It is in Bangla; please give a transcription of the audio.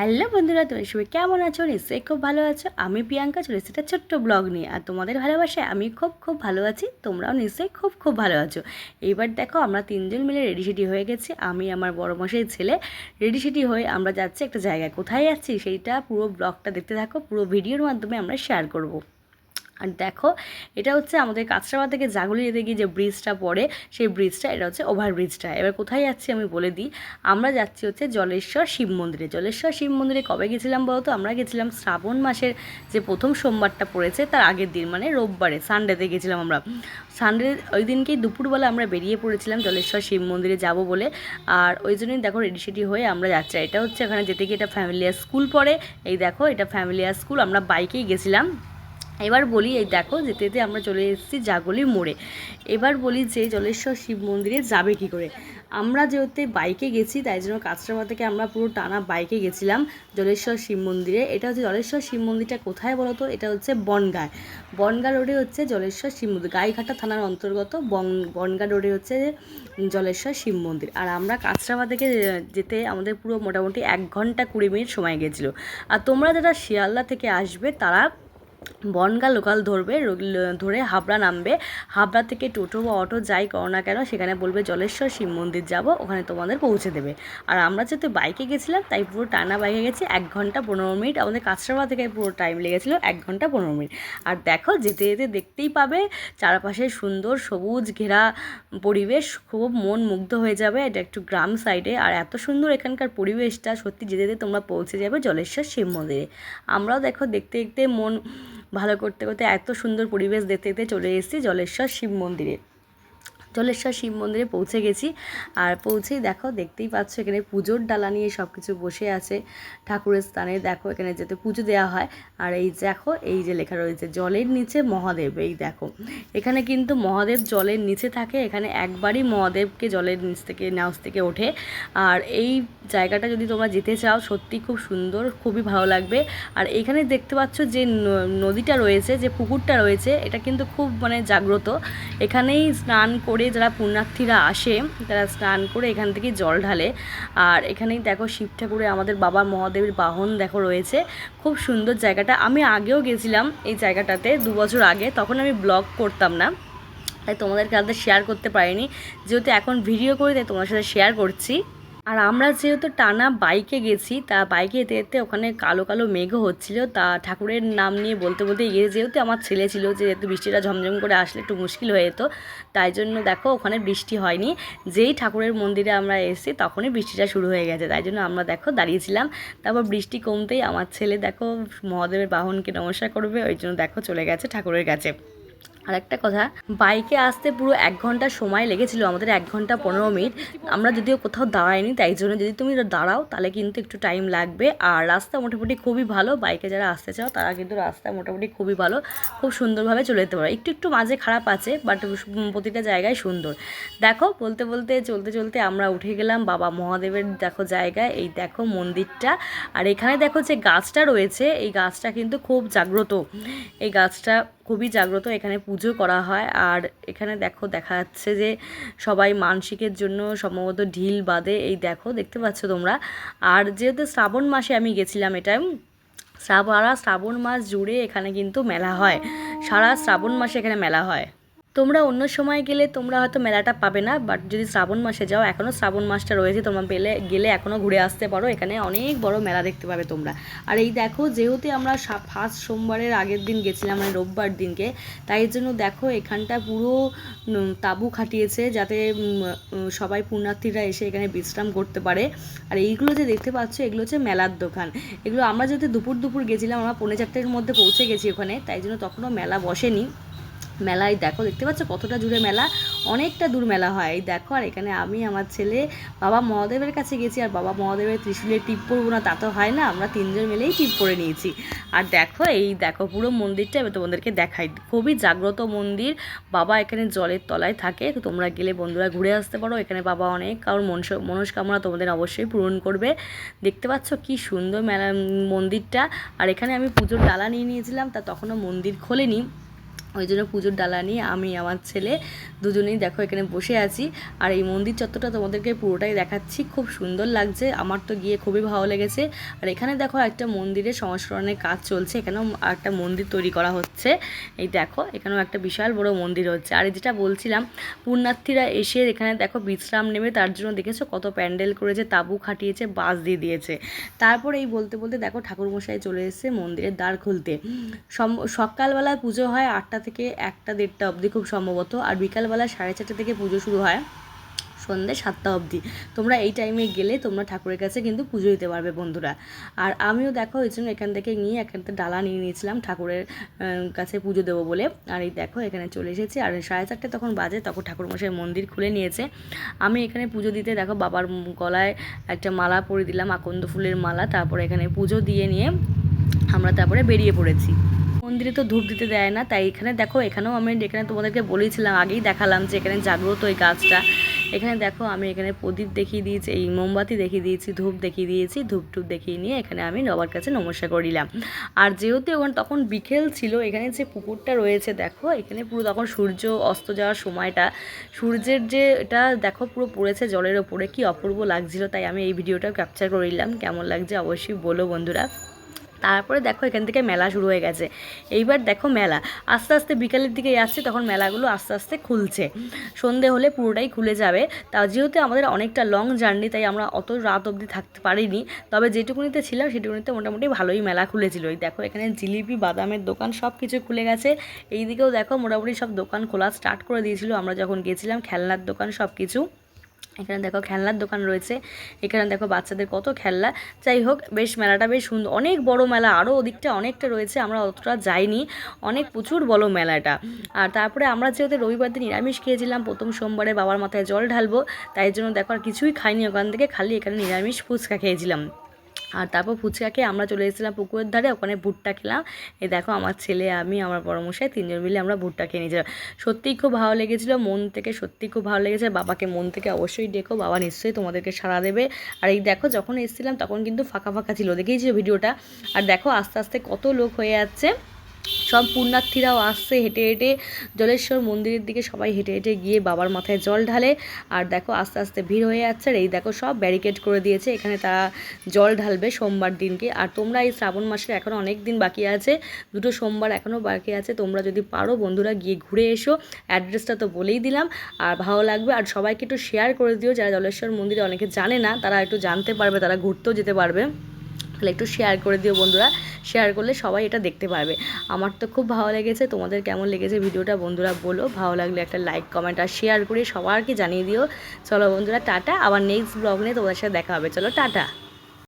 হ্যালো বন্ধুরা, তোমরা সবাই কেমন আছো? নিশ্চয়ই খুব ভালো আছো। আমি প্রিয়াঙ্কা চলে এসেছি একটা ছোট্ট ব্লগ নিয়ে। আর তোমাদের ভালোবাসায় আমি খুব খুব ভালো আছি, তোমরাও নিশ্চয়ই খুব খুব ভালো আছো। এইবার দেখো আমরা তিনজন মিলে রেডি সেডি হয়ে গেছি। আমি আমার বড় মশাই ছেলে রেডি সেডি হয়ে আমরা যাচ্ছি একটা জায়গায়। কোথায় যাচ্ছি সেইটা পুরো ব্লগটা দেখতে থাকো, পুরো ভিডিওর মাধ্যমে আমরা শেয়ার করব। আর দেখো, এটা হচ্ছে আমাদের কাঁচরাপাড়া থেকে জাগুলি যেতে গিয়ে যে ব্রিজটা পড়ে, সেই ব্রিজটা, এটা হচ্ছে ওভারব্রিজটা। এবার কোথায় যাচ্ছি আমি বলে দিই। আমরা যাচ্ছি হচ্ছে জলেশ্বর শিব মন্দিরে। জলেশ্বর শিব মন্দিরে কবে গেছিলাম বলতো? আমরা গেছিলাম শ্রাবণ মাসের যে প্রথম সোমবারটা পড়েছে তার আগের দিন, মানে রোববারে, সানডেতে গেছিলাম আমরা। সানডে ওই দিনকেই দুপুরবেলা আমরা বেরিয়ে পড়েছিলাম জলেশ্বর শিব মন্দিরে যাব বলে। আর ওই জন্যই দেখো রেডি সেডি হয়ে আমরা যাচ্ছি। এটা হচ্ছে এখানে যেতে গিয়ে এটা ফ্যামিলিয়ার স্কুল পড়ে। এই দেখো, এটা ফ্যামিলিয়ার স্কুল। আমরা বাইকেই গেছিলাম। এবার বলি, এই দেখো যেতে যেতে আমরা চলে এসেছি জাগলির মোড়ে। এবার বলি যে জলেশ্বর শিব মন্দিরে যাবে কী করে। আমরা যেহেতু বাইকে গেছি তাই জন্য কাঁচরাপাড়া থেকে আমরা পুরো টানা বাইকে গেছিলাম জলেশ্বর শিব মন্দিরে। এটা হচ্ছে জলেশ্বর শিব মন্দিরটা কোথায় বলো তো? এটা হচ্ছে বনগাঁ। বনগাঁ রোডে হচ্ছে জলেশ্বর শিব মন্দির, গাইঘাটা থানার অন্তর্গত বনগাঁ রোডে হচ্ছে জলেশ্বর শিব মন্দির। আর আমরা কাঁচরাপাড়া থেকে যেতে আমাদের পুরো মোটামুটি 1 ঘন্টা 20 মিনিট সময় গেছিলো। আর তোমরা যারা শিয়ালদা থেকে আসবে তারা বনগাঁ লোকাল ধরে হাবড়া নামবে। হাবড়া থেকে টোটো বা অটো যাই করো না কেন, সেখানে বলবে জলেশ্বর শিব মন্দির যাব, ওখানে তোমাদের পৌঁছে দেবে। আর আমরা যেহেতু বাইকে গেছিলাম তাই পুরো টানা বাইকে গেছি 1 ঘন্টা 15 মিনিট। আমাদের কাঁচরাপাড়া থেকে পুরো টাইম লেগেছিলো 1 ঘন্টা 15 মিনিট। আর দেখো যেতে যেতে দেখতেই পাবে চারপাশে সুন্দর সবুজ ঘেরা পরিবেশ, খুব মন মুগ্ধ হয়ে যাবে। এটা একটু গ্রাম সাইডে, আর এত সুন্দর এখানকার পরিবেশটা, সত্যি যেতে যেতে তোমরা পৌঁছে যাবে জলেশ্বর শিব মন্দিরে। আমরাও দেখো দেখতে দেখতে মন ভালো করতে করতে এত সুন্দর পরিবেশ দেখতে দেখতে চলে এসেছি জলেশ্বর শিব মন্দিরে। জলেশ্বর শিব মন্দিরে পৌঁছে গেছি। আর পৌঁছেই দেখো, দেখতেই পাচ্ছ এখানে পুজোর ডালা নিয়ে সব কিছু বসে আছে ঠাকুরের স্থানে। দেখো এখানে যেতে পুজো দেওয়া হয়। আর এই দেখো, এই যে লেখা রয়েছে জলের নিচে মহাদেব। এই দেখো, এখানে কিন্তু মহাদেব জলের নিচে থাকে। এখানে একবারই মহাদেবকে জলের নিচ থেকে ওঠে। আর এই জায়গাটা যদি তোমরা যেতে চাও, সত্যি খুব সুন্দর, খুবই ভালো লাগবে। আর এখানে দেখতে পাচ্ছ যে নদীটা রয়েছে, যে পুকুরটা রয়েছে, এটা কিন্তু খুব মানে জাগ্রত। এখানেই স্নান করে যারা পুণ্যার্থীরা আসে তারা স্নান করে এখান থেকে জল ঢালে। আর এখানেই দেখো শিব ঠাকুরের, আমাদের বাবা মহাদেবের বাহন দেখো রয়েছে। খুব সুন্দর জায়গাটা। আমি আগেও গেছিলাম এই জায়গাটাতে 2 বছর আগে, তখন আমি ব্লগ করতাম না তাই তোমাদেরকে সাথে শেয়ার করতে পারিনি। যেহেতু এখন ভিডিও করি তাই তোমার সাথে শেয়ার করছি। আর আমরা যেহেতু টানা বাইকে গেছি, তা বাইকে যেতে যেতে ওখানে কালো কালো মেঘও হচ্ছিল। তা ঠাকুরের নাম নিয়ে বলতে বলতে গিয়ে, যেহেতু আমার ছেলে ছিল, যেহেতু বৃষ্টিটা ঝমঝম করে আসলে একটু মুশকিল হয়ে যেত, তাই জন্য দেখো ওখানে বৃষ্টি হয়নি। যেই ঠাকুরের মন্দিরে আমরা এসেছি তখনই বৃষ্টিটা শুরু হয়ে গেছে, তাই জন্য আমরা দেখো দাঁড়িয়েছিলাম। তারপর বৃষ্টি কমতেই আমার ছেলে দেখো মহাদেবের বাহনকে নমস্কার করবে, ওই জন্য দেখো চলে গেছে ঠাকুরের কাছে। আর একটা কথা, বাইকে আসতে পুরো 1 ঘন্টা সময় লেগেছিল আমাদের, 1 ঘন্টা 15 মিনিট। আমরা যদিও কোথাও দাঁড়াইনি, তাই জন্য যদি তুমি দাঁড়াও তাহলে কিন্তু একটু টাইম লাগবে। আর রাস্তা মোটামুটি খুবই ভালো, বাইকে যারা আসতে চাও তারা কিন্তু রাস্তা মোটামুটি খুবই ভালো, খুব সুন্দরভাবে চলে যেতে পারো। একটু একটু মাঝে খারাপ আছে, বাট প্রতিটা জায়গায় সুন্দর। দেখো বলতে বলতে চলতে চলতে আমরা উঠে গেলাম বাবা মহাদেবের দেখো জায়গায়। এই দেখো মন্দিরটা। আর এখানে দেখো যে গাছটা রয়েছে, এই গাছটা কিন্তু খুব জাগ্রত। এই গাছটা খুবই জাগ্রত, এখানে পুজো করা হয়। আর এখানে দেখো দেখা যাচ্ছে যে সবাই মানসিকের জন্য সম্ভবত ঢিল বাঁধে। এই দেখো দেখতে পাচ্ছ তোমরা। আর যেহেতু শ্রাবণ মাসে আমি গেছিলাম, এটা সারা শ্রাবণ মাস জুড়ে এখানে কিন্তু মেলা হয়। সারা শ্রাবণ মাসে এখানে মেলা হয়। তোমরা অন্য সময় গেলে তোমরা হয়তো মেলাটা পাবে না, বাট যদি শ্রাবণ মাসে যাও, এখনও শ্রাবণ মাসটা রয়েছে, তোমরা গেলে এখনও ঘুরে আসতে পারো। এখানে অনেক বড় মেলা দেখতে পাবে তোমরা। আর এই দেখো, যেহেতু আমরা ফার্স্ট সোমবারের আগের দিন গেছিলাম, মানে রোববার দিনকে, তাই জন্য দেখো এখানটা পুরো তাঁবু খাটিয়েছে যাতে সবাই পুণ্যার্থীরা এসে এখানে বিশ্রাম করতে পারে। আর এইগুলো যে দেখতে পাচ্ছ, এগুলো হচ্ছে মেলার দোকান। এগুলো আমরা যেহেতু দুপুর গেছিলাম, আমরা 3:45-এর মধ্যে পৌঁছে গেছি ওখানে, তাই জন্য তখনও মেলা বসেনি। মেলায় দেখো দেখতে পাচ্ছ কতটা দূরে মেলা, অনেকটা দূর মেলা হয়। এই দেখো, আর এখানে আমি আমার ছেলে বাবা মহাদেবের কাছে গেছি। আর বাবা মহাদেবের ত্রিশূলের টিপ পরবো না তা তো হয় না, আমরা 3জন মিলেই টিপ পরে নিয়েছি। আর দেখো, এই দেখো পুরো মন্দিরটা এবার তোমাদেরকে দেখাই। খুবই জাগ্রত মন্দির। বাবা এখানে জলের তলায় থাকে, তো তোমরা গেলে বন্ধুরা ঘুরে আসতে পারো। এখানে বাবা অনেক কারোর মনস্কামনা তোমাদের অবশ্যই পূরণ করবে। দেখতে পাচ্ছ কি সুন্দর মন্দিরটা। আর এখানে আমি পুজোর ডালা নিয়ে নিয়েছিলাম, তা তখনও মন্দির খোলেনি। ওই জন্য পুজোর ডালা নিয়ে আমি আমার ছেলে দুজনেই দেখো এখানে বসে আছি। আর এই মন্দির চত্বরটা তোমাদেরকে পুরোটাই দেখাচ্ছি, খুব সুন্দর লাগছে, আমার তো গিয়ে খুবই ভালো লেগেছে। আর এখানে দেখো একটা মন্দিরের সংস্করণের কাজ চলছে, এখানেও একটা মন্দির তৈরি করা হচ্ছে। এই দেখো এখানেও একটা বিশাল বড় মন্দির হচ্ছে। আর যেটা বলছিলাম, পুণ্যার্থীরা এসে এখানে দেখো বিশ্রাম নেবে, তার জন্য দেখেছো কত প্যান্ডেল করেছে, তাঁবু খাটিয়েছে, বাস দিয়ে দিয়েছে। তারপর এই বলতে বলতে দেখো ঠাকুরমশাই চলে এসেছে মন্দিরের দ্বার খুলতে। সকালবেলা পুজো হয় 8টা থেকে 1টা 1:30 অবধি খুব সম্ভবত, আর বিকালবেলা 4:30 থেকে পুজো শুরু হয় সন্ধ্যে 7টা অবধি। তোমরা এই টাইমে গেলে তোমরা ঠাকুরের কাছে কিন্তু পুজো দিতে পারবে বন্ধুরা। আর আমিও দেখো ওই জন্য এখান থেকে নিয়ে এখানতে ডালা নিয়ে নিয়েছিলাম ঠাকুরের কাছে পুজো দেবো বলে। আর এই দেখো এখানে চলে এসেছি, আর 4:30 তখন বাজে, তখন ঠাকুরমশাই মন্দির খুলে নিয়েছে। আমি এখানে পুজো দিতে দেখো বাবার গলায় একটা মালা পরিয়ে দিলাম, আকন্দ ফুলের মালা। তারপরে এখানে পুজো দিয়ে নিয়ে আমরা তারপরে বেরিয়ে পড়েছি। মন্দিরে তো ধূপ দিতে দেয় না, তাই এখানে দেখো এখানেও আমি এখানে তোমাদেরকে বলেছিলাম, আগেই দেখালাম যে এখানে জাগ্রত এই গাছটা। এখানে দেখো আমি এখানে প্রদীপ দেখিয়ে দিয়েছি, এই মোমবাতি দেখিয়ে দিয়েছি, ধূপ দেখিয়ে দিয়েছি, ধূপ টুপ দেখিয়ে নিয়ে এখানে আমি বাবার কাছে নমস্কার করিলাম। আর যেহেতু ওখানে তখন বিকেল ছিল, এখানে যে পুকুরটা রয়েছে দেখো, এখানে পুরো তখন সূর্য অস্ত যাওয়ার সময়টা, সূর্যের যে এটা দেখো পুরো পড়েছে জলের ওপরে, কি অপূর্ব লাগছিল। তাই আমি এই ভিডিওটা ক্যাপচার করিলাম, কেমন লাগছে অবশ্যই বলো বন্ধুরা। তারপরে দেখো এখান থেকে মেলা শুরু হয়ে গেছে। এইবার দেখো মেলা আস্তে আস্তে বিকালের দিকে আসছে, তখন মেলাগুলো আস্তে আস্তে খুলছে, সন্ধে হলে পুরোটাই খুলে যাবে। তাও যেহেতু আমাদের অনেকটা লং জার্নি, তাই আমরা অত রাত অবধি থাকতে পারিনি, তবে যেটুকুনিতে ছিলাম সেটুকুনিতে মোটামুটি ভালোই মেলা খুলেছিল। এই দেখো এখানে জিলিপি, বাদামের দোকান সব কিছু খুলে গেছে। এই দিকেও দেখো মোটামুটি সব দোকান খোলা স্টার্ট করে দিয়েছিল আমরা যখন গেছিলাম, খেলনার দোকান সব কিছু। এখানে দেখো খেলনার দোকান রয়েছে, এখানে দেখো বাচ্চাদের কত খেলনা। যাই হোক বেশ মেলাটা বেশ সুন্দর, অনেক বড় মেলা, আরও ওদিকটা অনেকটা রয়েছে, আমরা অতটা যাইনি, অনেক প্রচুর বড় মেলাটা। আর তারপরে আমরা যেহেতু রবিবার দিন নিরামিষ খেয়েছিলাম, প্রথম সোমবারে বাবার মাথায় জল ঢালবো, তাই জন্য দেখো আর কিছুই খাইনি ওখান থেকে, খালি এখানে নিরামিষ ফুচকা খেয়েছিলাম। আর তারপর ফুচকা খেয়ে আমরা চলে এসেছিলাম পুকুরের ধারে, ওখানে ভুট্টা খেলাম। এই দেখো আমার ছেলে, আমি, আমার বড়মশাই 3জন মিলে আমরা ভুট্টা খেয়ে নিয়েছিলাম। সত্যিই খুব ভালো লেগেছিলো, মন থেকে সত্যিই খুব ভালো লেগেছে। বাবাকে মন থেকে অবশ্যই ডেকো, বাবা নিশ্চয়ই তোমাদেরকে সাড়া দেবে। আর এই দেখো যখন এসেছিলাম তখন কিন্তু ফাঁকা ফাঁকা ছিল, দেখেইছো ভিডিওটা। আর দেখো আস্তে আস্তে কত লোক হয়ে যাচ্ছে, সব পুণ্যার্থীরাও আসছে হেঁটে হেঁটে জলেশ্বর মন্দিরের দিকে, সবাই হেঁটে হেঁটে গিয়ে বাবার মাথায় জল ঢালে। আর দেখো আস্তে আস্তে ভিড় হয়ে যাচ্ছে। আর এই দেখো সব ব্যারিকেড করে দিয়েছে, এখানে তারা জল ঢালবে সোমবার দিনকে। আর তোমরা এই শ্রাবণ মাসের এখনও অনেক দিন বাকি আছে, 2টো সোমবার এখনও বাকি আছে, তোমরা যদি পারো বন্ধুরা গিয়ে ঘুরে এসো। অ্যাড্রেসটা তো বলেই দিলাম, আর ভালো লাগবে। আর সবাইকে একটু শেয়ার করে দিও, যারা জলেশ্বর মন্দিরে অনেকে জানে না, তারা একটু জানতে পারবে, তারা ঘুরতেও যেতে পারবে। তাহলে একটু শেয়ার করে দিও বন্ধুরা, শেয়ার করলে সবাই এটা দেখতে পারবে। আমার তো খুব ভালো লেগেছে, তোমাদের কেমন লেগেছে ভিডিওটা বন্ধুরা বলো। ভালো লাগলে একটা লাইক, কমেন্ট আর শেয়ার করে সবাইকে জানিয়ে দিও। চলো বন্ধুরা টাটা, আবার নেক্সট ব্লগ নিয়ে তোমাদের সাথে দেখা হবে। চলো টাটা।